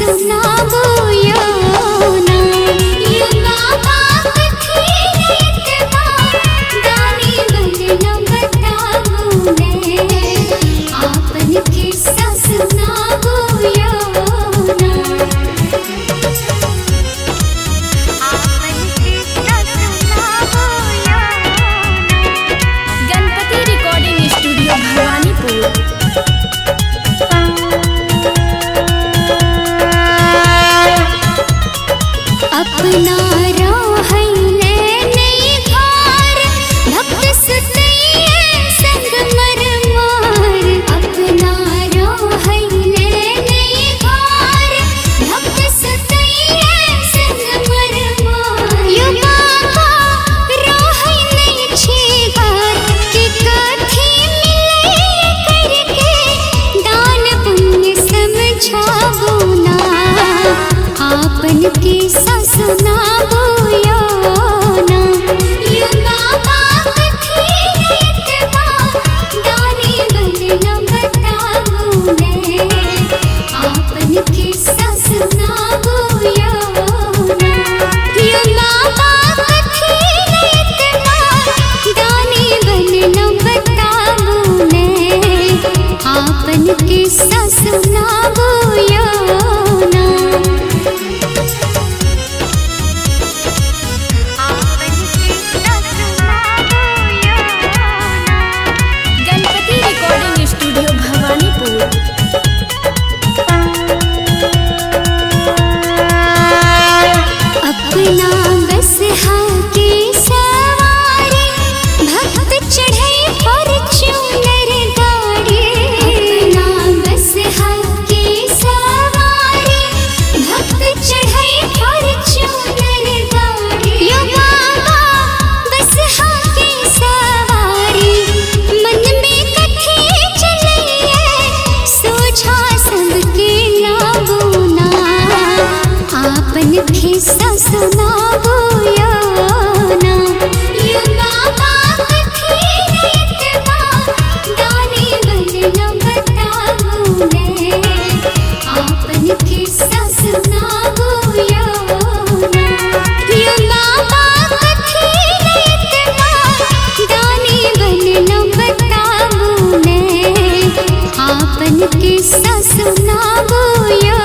सुनाबो यो ना यो बाबा कथी लेतबा दानी बन न बताबो ने आपन किस्सा सुनाबो यो ना आपन किस्सा सुनाबो यो गणपति रिकॉर्डिंग स्टूडियो भवानीपुर। अपना रोहैले नहीं घर भक्त सुतैये संग मर मार अपना रोहैले नहीं घर भक्त सुतैये संग मर मार यो बाबा रोहै नहीं छी घर कि कथी मिले करके दान पुण्य समझाबो ना आपन किस्सा सुनाबो यो ना यो बाबा कथी लेतबा दानी बन न बताबो ने आपन किस्सा सुनाबो यो ना यो बाबा कथी लेतबा दानी बन न बताबो ने आपन किस्सा सुनाबो यो ना गणपति रिकॉर्डिंग स्टूडियो भवानीपुर। अपना बसहा के सवारी भक्त चढ़े फॉर्च्यूनर गाड़ी अपना बसहा के सवारी भक्त चढ़े फॉर्च्यूनर गाड़ी यो बाबा बसहा के सवारी मन में कथी चलैये सोझा सबके लाबो ना आपन किस्सा सुनाबो यो ना यो बाबा कथी लेतबा दानी बन न बताबो ने आपन किस्सा सुनाबो यो ना यो बाबा कथी लेतबा दानी बन न बताबो ने आपन किस्सा सुनाबो यो